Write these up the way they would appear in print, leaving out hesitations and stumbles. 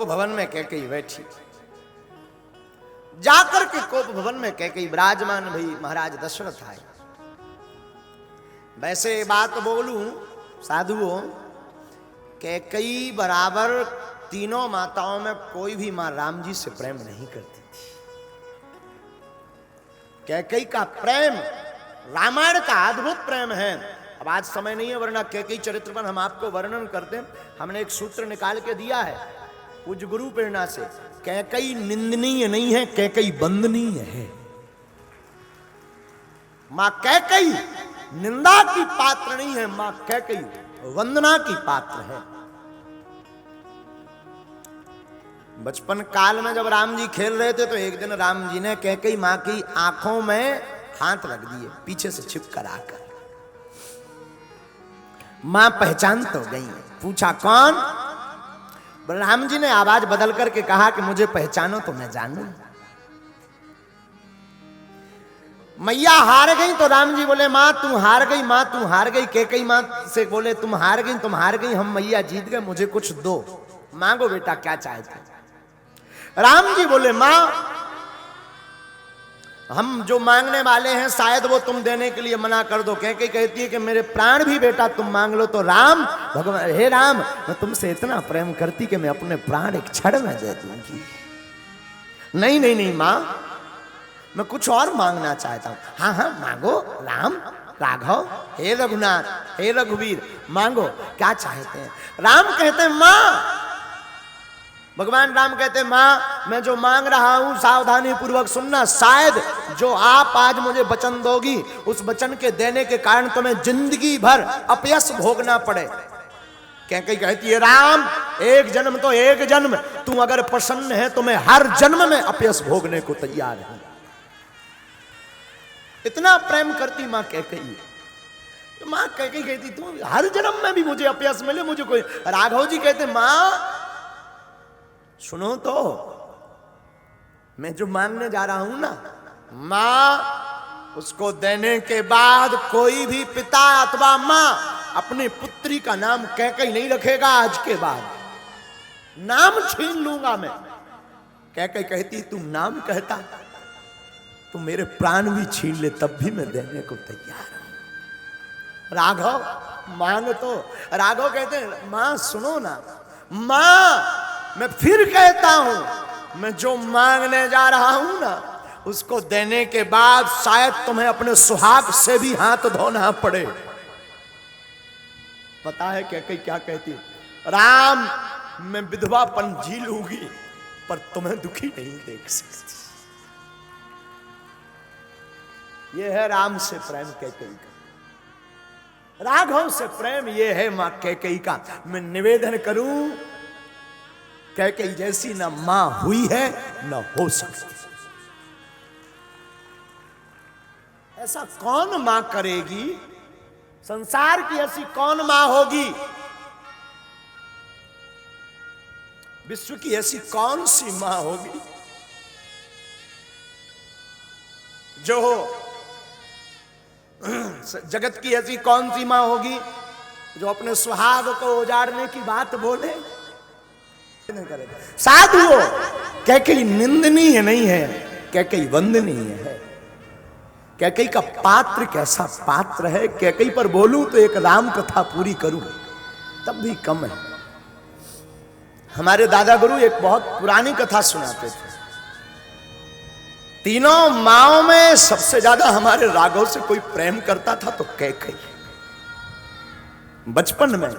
कोप भवन में कैकेयी बैठी। जाकर के कोप भवन में कैकेयी विराजमान भई, महाराज दशरथ आए। वैसे बात बोलूं साधुओं, कैकेयी बराबर तीनों माताओं में कोई भी मां राम जी से प्रेम नहीं करती थी। कैकेयी का प्रेम रामायण का अद्भुत प्रेम है। अब आज समय नहीं है, वरना कैकेयी चरित्र पर हम आपको वर्णन करते हैं। हमने एक सूत्र निकाल के दिया है पूज्य गुरु प्रेरणा से, कैकेयी निंदनीय नहीं है, कैकेयी वंदनीय है। मां कैकेयी निंदा की पात्र नहीं है, मां कैकेयी वंदना की पात्र है। बचपन काल में जब राम जी खेल रहे थे तो एक दिन राम जी ने कैकेयी मां की आंखों में हाथ रख दिए, पीछे से छिप कर आकर। मां पहचान तो गई, पूछा कौन? राम जी ने आवाज बदल करके कहा कि मुझे पहचानो तो मैं जानूं। मैया हार गई तो राम जी बोले मां तू हार गई, मां तू हार गई। कैकेयी मां से बोले तुम हार गई, तुम हार गई, हम मैया जीत गए, मुझे कुछ दो, मांगो बेटा क्या चाहते। राम जी बोले मां हम जो मांगने वाले हैं शायद वो तुम देने के लिए मना कर दो। कैकेयी कहती है कि मेरे प्राण भी बेटा तुम मांग लो। तो राम भगवान, हे राम, मैं तुमसे इतना प्रेम करती कि मैं अपने प्राण एक क्षण में दे दूंगी। नहीं नहीं नहीं मां, मैं कुछ और मांगना चाहता हूं। हाँ हाँ मांगो राम, राघव, हे रघुनाथ, हे रघुवीर, मांगो क्या चाहते हैं। राम कहते हैं मां, भगवान राम कहते हैं मां मैं जो मांग रहा हूं सावधानी पूर्वक सुनना। शायद जो आप आज मुझे वचन दोगी उस वचन के देने के कारण तुम्हें जिंदगी भर अपयश भोगना पड़े। कैकेयी कहती है राम एक जन्म तो एक जन्म, तू अगर प्रसन्न है तो मैं हर जन्म में अपयश भोगने को तैयार हूं। इतना प्रेम करती मां कैकेयी। मां कैकेयी कहती तू हर जन्म में भी मुझे अपयश मिले, मुझे कोई। राघव जी कहते मां सुनो तो, मैं जो मांगने जा रहा हूं ना मां, उसको देने के बाद कोई भी पिता अथवा मां अपनी पुत्री का नाम कैकेयी नहीं रखेगा। आज के बाद नाम छीन लूंगा मैं। कैकेयी कहती तू नाम कहता तू मेरे प्राण भी छीन ले तब भी मैं देने को तैयार हूं। राघव मांग तो। राघव कहते हैं मां सुनो ना, मां मैं फिर कहता हूं मैं जो मांगने जा रहा हूं ना उसको देने के बाद शायद तुम्हें अपने सुहाग से भी हाथ धोना पड़े। पता है कैकेयी क्या कहती? राम मैं विधवापन जी लूंगी पर तुम्हें दुखी नहीं देख सकती। यह है राम से प्रेम कैकेयी का। राघव से प्रेम यह है मां कैकेयी का। मैं निवेदन करूं कैकेयी जैसी ना मां हुई है ना हो सकती। ऐसा कौन मां करेगी? संसार की ऐसी कौन मां होगी? विश्व की ऐसी कौन सी मां होगी जो जगत की ऐसी कौन सी मां होगी जो अपने सुहाग को उजाड़ने की बात बोले? साधुओं कैकेयी निंदनीय नहीं है, कैकेयी वंदनीय है। कैकेयी का पात्र कैसा पात्र है। कैकेयी पर बोलूं तो एक राम कथा पूरी करूं तब भी कम है। हमारे दादा गुरु एक बहुत पुरानी कथा सुनाते थे। तीनों माओं में सबसे ज्यादा हमारे राघव से कोई प्रेम करता था तो कैकेयी। बचपन में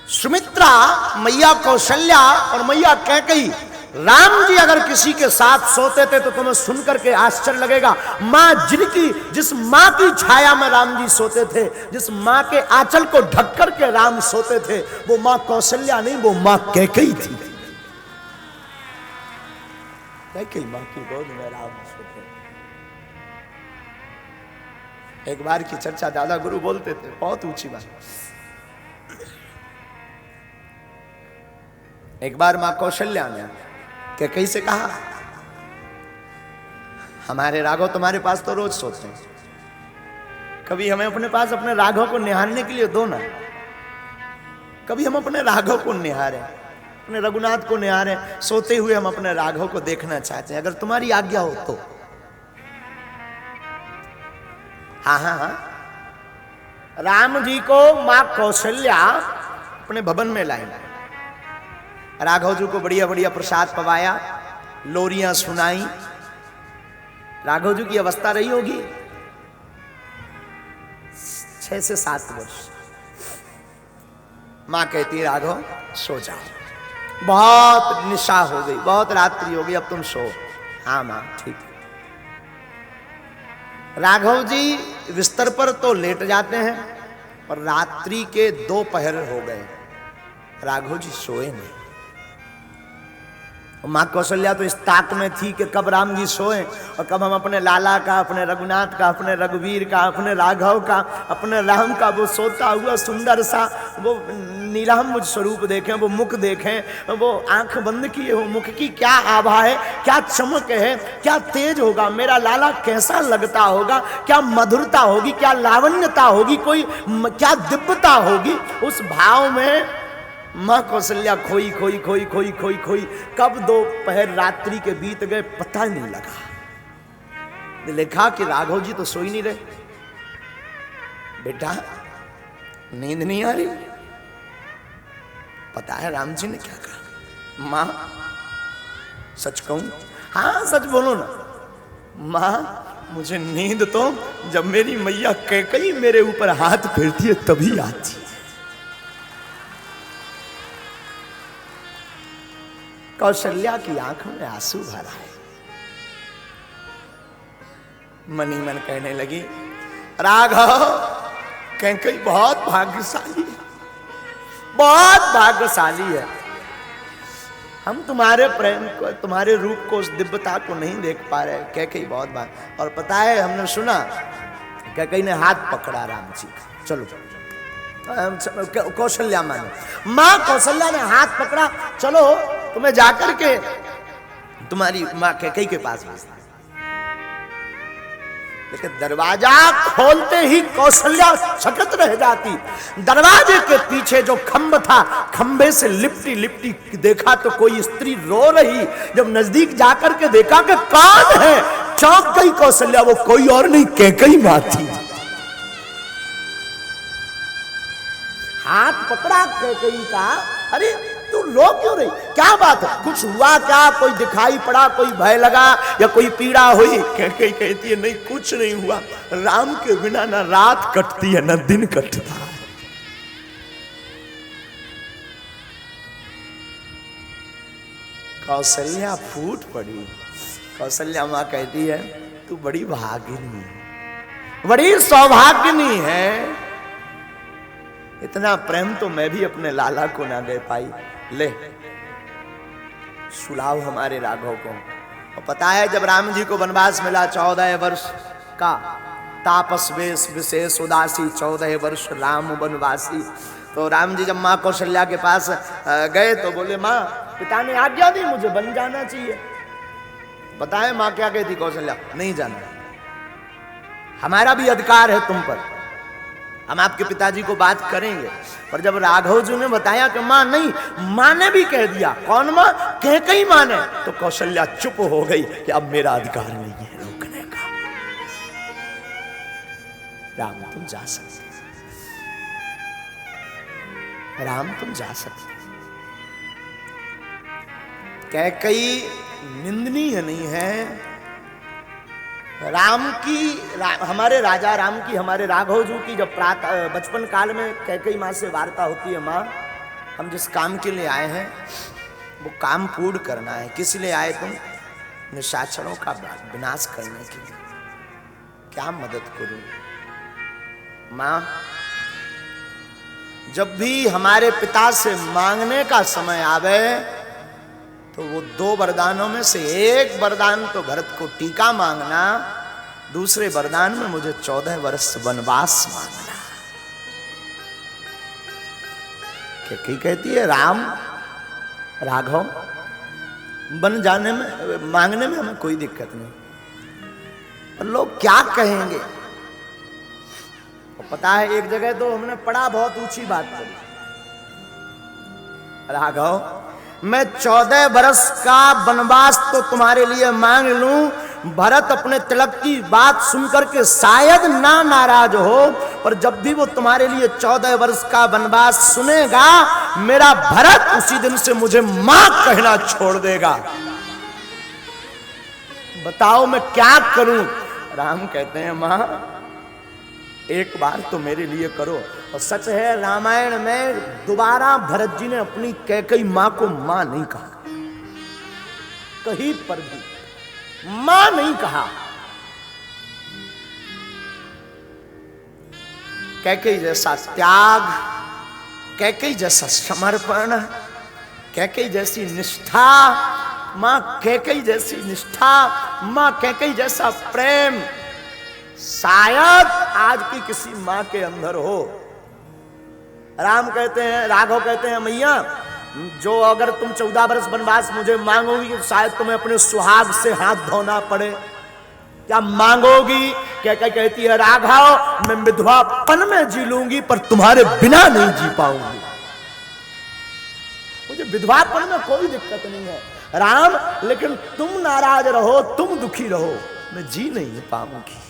सुमित्रा, मैया कौशल्या और मैया कैकेयी, राम जी अगर किसी के साथ सोते थे तो तुम्हें सुनकर के आश्चर्य लगेगा। जिस मां की छाया में राम जी सोते थे, जिस मां के आंचल को ढककर के राम सोते थे, वो मां कौशल्या नहीं, वो मां कैकेयी थी। कैकेयी मां की गोद में राम सोते। एक बार की चर्चा दादा गुरु बोलते थे, बहुत ऊंची बात। एक बार मां कौशल्या ने कैकेयी से कहा हमारे राघव तुम्हारे पास तो रोज सोते हैं, कभी हमें अपने पास अपने राघव को निहारने के लिए दो ना। कभी हम अपने राघव को निहारें। अपने रघुनाथ को निहारे, सोते हुए हम अपने राघव को देखना चाहते हैं, अगर तुम्हारी आज्ञा हो तो। हाँ हाँ हाँ, राम जी को मां कौशल्या अपने भवन में लाई, राघव जी को बढ़िया बढ़िया प्रसाद पवाया, लोरियां सुनाई। राघव जी की अवस्था रही होगी 6 से 7 वर्ष। मां कहती है राघव सो जाओ, बहुत निशा हो गई, बहुत रात्रि हो गई, अब तुम सो। हाँ मां ठीक। राघव जी बिस्तर पर तो लेट जाते हैं और रात्रि के 2 पहर हो गए, राघव जी सोए नहीं। मां कौशल्या तो इस ताक में थी कि कब राम जी सोए और कब हम अपने लाला का, अपने रघुनाथ का, अपने रघुवीर का, अपने राघव का, अपने राम का वो सोता हुआ सुंदर सा वो नीलांबर स्वरूप देखें, वो मुख देखें, वो आंख बंद किए हो मुख की क्या आभा है, क्या चमक है, क्या तेज होगा, मेरा लाला कैसा लगता होगा, क्या मधुरता होगी, क्या लावण्यता होगी, कोई क्या दिव्यता होगी। उस भाव में मां कौशल्या खोई खोई खोई खोई खोई खोई, कब 2 पहर रात्रि के बीत गए पता ही नहीं लगा। लिखा कि राघव जी तो सो ही नहीं रहे। बेटा नींद नहीं आ रही? पता है राम जी ने क्या कहा? मां सच कहूं? हाँ सच बोलो ना। मां मुझे नींद तो जब मेरी मैया कैकेयी मेरे ऊपर हाथ फेरती है तभी आती है। कौशल्या की आंखों में आंसू भरा है, मनी मन कहने लगी राघव कैकेयी बहुत भाग्यशाली है, बहुत भाग्यशाली है। हम तुम्हारे प्रेम को, तुम्हारे रूप को, उस दिव्यता को नहीं देख पा रहे। कैकेयी बहुत भाग। और पता है हमने सुना कैकेयी ने हाथ पकड़ा राम जी का, चलो कौशल्या मां कौशल्या ने हाथ पकड़ा, चलो तुम्हें जाकर के तुम्हारी मां कैकेयी के पास भेजना। लेकिन दरवाजा खोलते ही कौशल्या चकित रह जाती। दरवाजे के पीछे जो खंभ था, खंभे से लिपटी लिपटी देखा तो कोई स्त्री रो रही। जब नजदीक जाकर के देखा कि कौन है, चौंक गई कौशल्या, वो कोई और नहीं कैकेयी मां थी। हाथ पकड़ा कैकेयी का, अरे तू रो क्यों रही, क्या बात है, कुछ हुआ क्या, कोई दिखाई पड़ा, कोई भय लगा या कोई पीड़ा हुई? कैकेयी कहती है नहीं कुछ नहीं हुआ, राम के बिना ना रात कटती है ना दिन कटता है। कौशल्या फूट पड़ी। कौशल्या मां कहती है तू बड़ी भागिनी है, बड़ी सौभाग्यनी है। इतना प्रेम तो मैं भी अपने लाला को ना दे पाई। ले सुलाओ हमारे राघव को। और पता है जब राम जी को वनवास मिला 14 वर्ष का, तापस वेश विशेष उदासी 14 वर्ष राम वनवासी, तो राम जी जब मां कौशल्या के पास गए तो बोले मां पिता ने आज्ञा दी मुझे बन जाना चाहिए। बताए मां क्या कहती कौशल्या? नहीं जाना, हमारा भी अधिकार है तुम पर, हम आपके पिताजी को बात करेंगे। पर जब राघव जी ने बताया कि मां नहीं, मां ने भी कह दिया। कौन मां? कैकेयी मां ने। तो कौशल्या चुप हो गई कि अब मेरा अधिकार नहीं है रोकने का। राम तुम जा सकते, राम तुम जा सकते। कैकेयी निंदनीय नहीं है। हमारे राजा राम की, हमारे राघव जी की जब बचपन काल में कैकेयी मां से वार्ता होती है, मां हम जिस काम के लिए आए हैं वो काम पूर्ण करना है। किस लिए आए तुम? निशाचरों का विनाश करने के लिए। क्या मदद करूं? मां जब भी हमारे पिता से मांगने का समय आवे तो वो 2 वरदानों में से एक वरदान तो भरत को टीका मांगना, दूसरे वरदान में मुझे 14 वर्ष वनवास मांगना। कैकेयी कहती है राम राघव बन जाने में, मांगने में हमें कोई दिक्कत नहीं, पर लोग क्या कहेंगे? और पता है एक जगह तो हमने पढ़ा, बहुत ऊंची बात करी। राघव मैं 14 बरस का वनवास तो तुम्हारे लिए मांग लूं। भरत अपने तिलक की बात सुनकर के शायद ना नाराज हो, पर जब भी वो तुम्हारे लिए 14 वर्ष का वनवास सुनेगा, मेरा भरत उसी दिन से मुझे मां कहना छोड़ देगा। बताओ मैं क्या करूं? राम कहते हैं मां एक बार तो मेरे लिए करो। और सच है, रामायण में दोबारा भरत जी ने अपनी कैकेयी मां को मां नहीं कहा, कहीं पर भी मां नहीं कहा। कैकेयी जैसा त्याग, कैकेयी जैसा समर्पण, कैकेयी जैसी निष्ठा, मां कैकेयी जैसी निष्ठा, मां कैकेयी जैसा प्रेम शायद आज की किसी मां के अंदर हो। राम कहते हैं, राघव कहते हैं, मैया जो अगर तुम 14 वर्ष वनवास मुझे मांगोगी, शायद तुम्हें अपने सुहाग से हाथ धोना पड़े। क्या मांगोगी? क्या कहती है, राघव मैं विधवापन में जी लूंगी पर तुम्हारे बिना नहीं जी पाऊंगी। मुझे विधवापन में कोई दिक्कत नहीं है राम, लेकिन तुम नाराज रहो, तुम दुखी रहो, मैं जी नहीं पाऊंगी।